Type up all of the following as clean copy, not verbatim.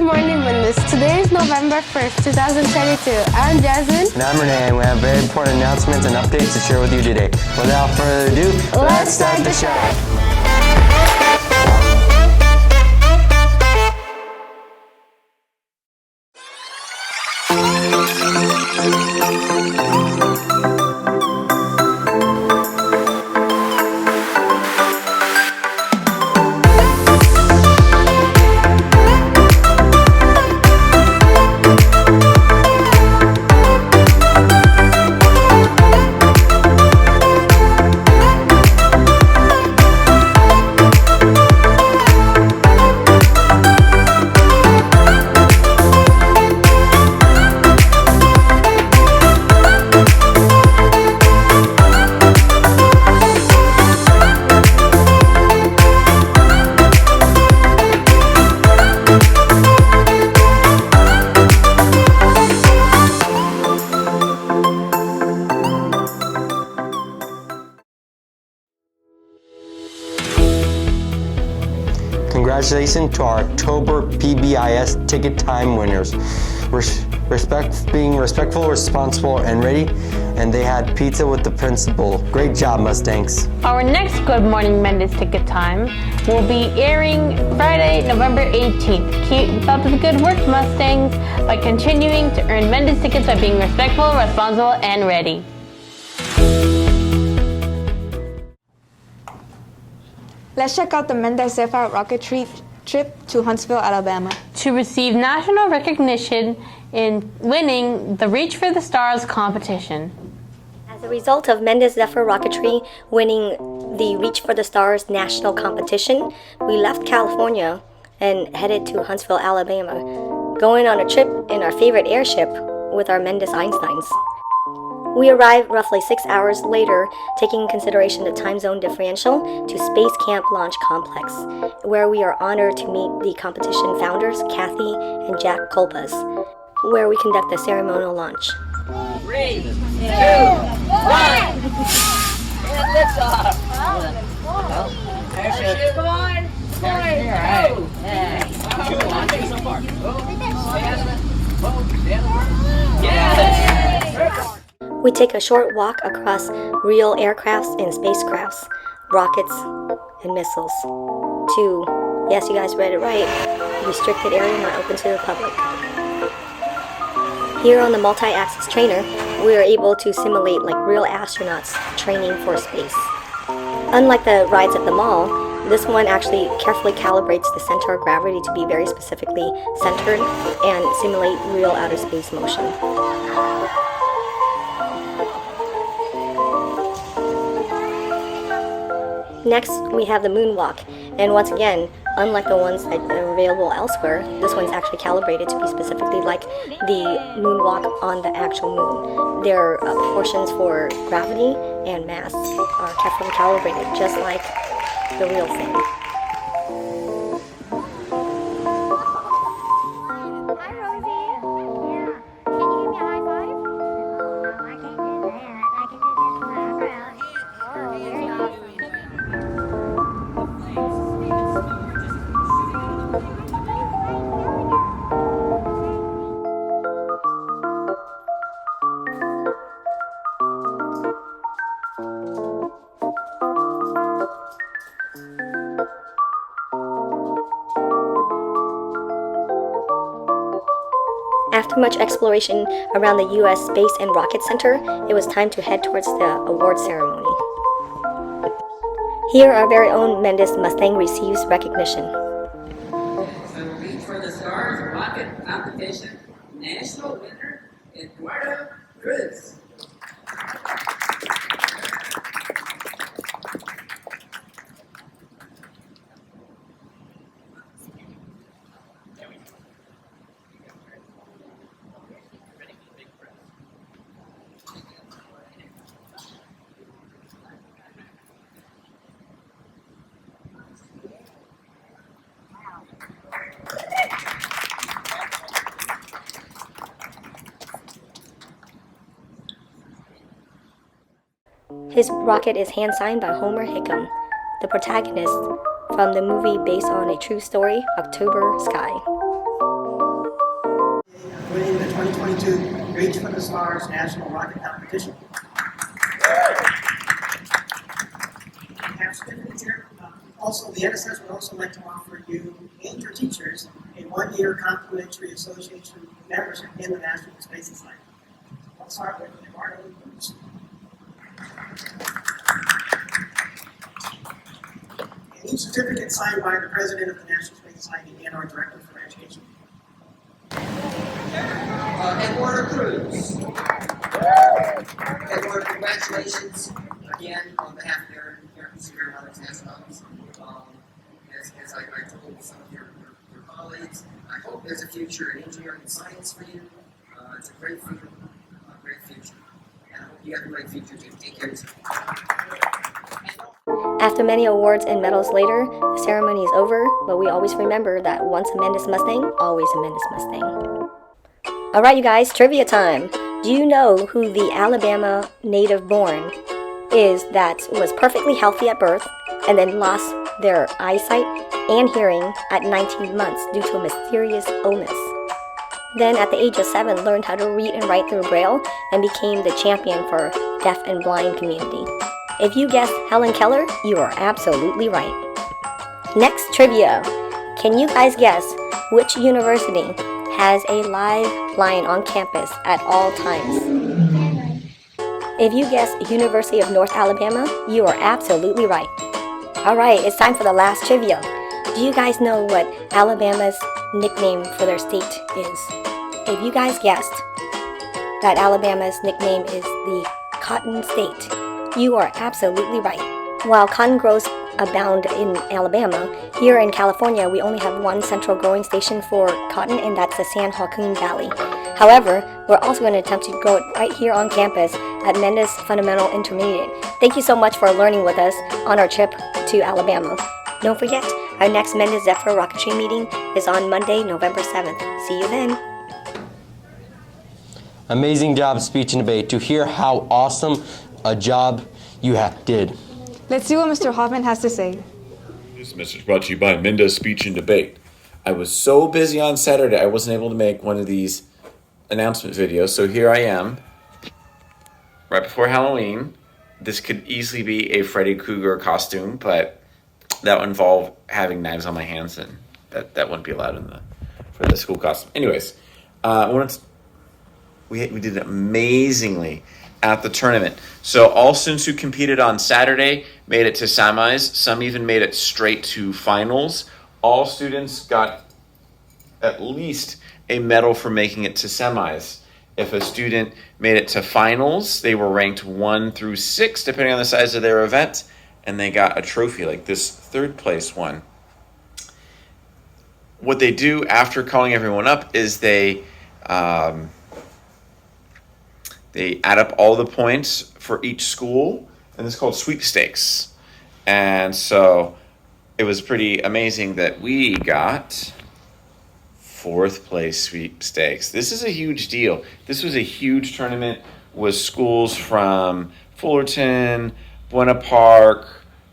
Morning Mendez. Today is November 1st, 2022. I'm Jasmine. And I'm Renee, and we have very important announcements and updates to share with you today. Without further ado, let's start the show. Congratulations to our October PBIS ticket time winners. Being respectful, responsible, and ready, and they had pizza with the principal. Great job, Mustangs. Our next Good Morning Mendez ticket time will be airing Friday, November 18th. Keep up the good work, Mustangs, by continuing to earn Mendez tickets by being respectful, responsible, and ready. Let's check out the Mendez FRI Rocketry trip to Huntsville, Alabama. To receive national recognition in winning the Reach for the Stars competition. As a result of Mendez FRI Rocketry winning the Reach for the Stars national competition, we left California and headed to Huntsville, Alabama, going on a trip in our favorite airship with our Mendez Einsteins. We arrived roughly 6 hours later, taking in consideration the time zone differential, to Space Camp Launch Complex, where we are honored to meet the competition founders, Kathy and Jack Kolpas, where we conduct the ceremonial launch. 3, 2, 1, and lift off. Parachute. Come on. We take a short walk across real aircrafts and spacecrafts, rockets and missiles, to, yes, you guys read it right, restricted area not open to the public. Here on the multi-axis trainer, we are able to simulate like real astronauts training for space. Unlike the rides at the mall, this one actually carefully calibrates the center of gravity to be very specifically centered and simulate real outer space motion. Next, we have the moonwalk, and once again, unlike the ones that are available elsewhere, this one's actually calibrated to be specifically like the moonwalk on the actual moon. Their proportions for gravity and mass are carefully calibrated, just like the real thing. After much exploration around the U.S. Space and Rocket Center, it was time to head towards the award ceremony. Here, our very own Mendez Mustang receives recognition. So Reach for the Stars rocket competition national winner, Eduardo Cruz. His rocket is hand-signed by Homer Hickam, the protagonist from the movie based on a true story, October Sky. winning the 2022 Reach for the Stars National Rocket Competition. We have certificates here. Also, the NSS would also like to offer you and your teachers a 1-year complimentary association membership in the National Space Society. Let's start with Eduardo. And each certificate signed by the President of the National Space Society and our Director for Education. Eduardo Cruz. Eduardo, congratulations again on behalf of your Superior Mothers and Moms. As I told some of your colleagues, I hope there's a future in engineering and science for you. It's a great future, and I hope you have a great future too. Take care of yourself. After many awards and medals later, the ceremony is over, but we always remember that once a Mendez Mustang, always a Mendez Mustang. Alright you guys, trivia time. Do you know who the Alabama native born is that was perfectly healthy at birth and then lost their eyesight and hearing at 19 months due to a mysterious illness? Then at the age of 7 learned how to read and write through Braille and became the champion for deaf and blind community. If you guessed Helen Keller, you are absolutely right. Next trivia. Can you guys guess which university has a live lion on campus at all times? If you guessed University of North Alabama, you are absolutely right. Alright, it's time for the last trivia. Do you guys know what Alabama's nickname for their state is? If you guys guessed that Alabama's nickname is the Cotton State, you are absolutely right. While cotton grows abound in Alabama, here in California we only have one central growing station for cotton, and that's the San Joaquin Valley. However, we're also going to attempt to grow it right here on campus at Mendez Fundamental Intermediate. Thank you so much for learning with us on our trip to Alabama. Don't forget, our next Mendez FRI Rocketry meeting is on Monday, November 7th. See you then. Amazing job, speech and debate. To hear how awesome a job you did. Let's see what Mr. Hoffman has to say. This message brought to you by Mendez Speech and Debate. I was so busy on Saturday, I wasn't able to make one of these announcement videos, so here I am, right before Halloween. This could easily be a Freddy Krueger costume, but that would involve having knives on my hands, and that wouldn't be allowed for the school costume. Anyways, we did amazingly at the tournament. So all students who competed on Saturday made it to semis. Some even made it straight to finals. All students got at least a medal for making it to semis. If a student made it to finals, they were ranked 1 through 6, depending on the size of their event, and they got a trophy like this 3rd place one. What they do after calling everyone up is they add up all the points for each school, and it's called sweepstakes. And so it was pretty amazing that we got 4th place sweepstakes. This is a huge deal. This was a huge tournament with schools from Fullerton, Buena Park,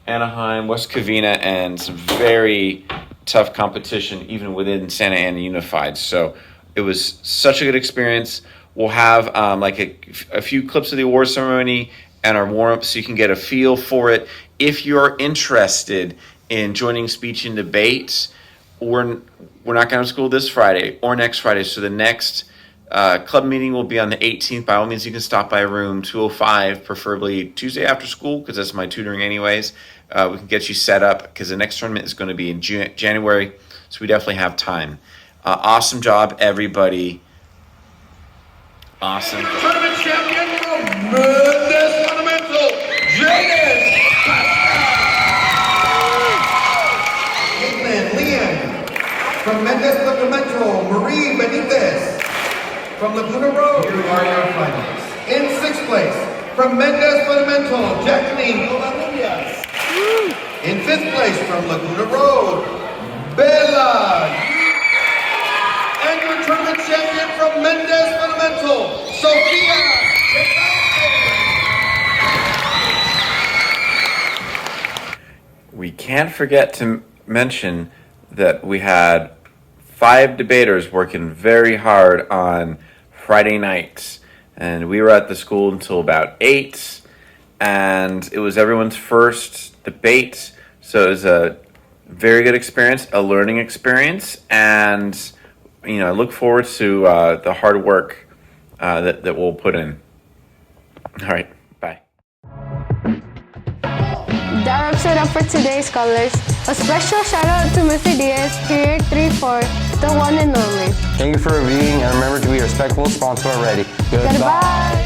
Anaheim, West Covina, and some very tough competition even within Santa Ana Unified. So it was such a good experience. We'll have a few clips of the award ceremony and our warm-up so you can get a feel for it. If you're interested in joining speech and debate, we're not going to have school this Friday or next Friday. So the next club meeting will be on the 18th. By all means, you can stop by room 205, preferably Tuesday after school, because that's my tutoring anyways. We can get you set up because the next tournament is going to be in January. So we definitely have time. Awesome job, everybody. Awesome. Tournament champion from Mendez Fundamental, Jaden. Caitlin Leon. From Mendez Fundamental, Marie Benitez. From Laguna Road, here are your finalists. In 6th place, from Mendez Fundamental, Jacqueline Olamuñas. In 5th place, from Laguna Road, Bella. And your tournament champion from Mendez Fundamental, Sophia. We can't forget to mention that we had 5 debaters working very hard on Friday nights. And we were at the school until about 8, and it was everyone's first debate. So it was a very good experience, a learning experience, and I look forward to the hard work that we'll put in. All right, bye. That wraps it up for today, scholars. A special shout out to Mr. Diaz, period 3-4, the one and only. Thank you for reviewing, and remember to be respectful, responsible, and ready. Goodbye.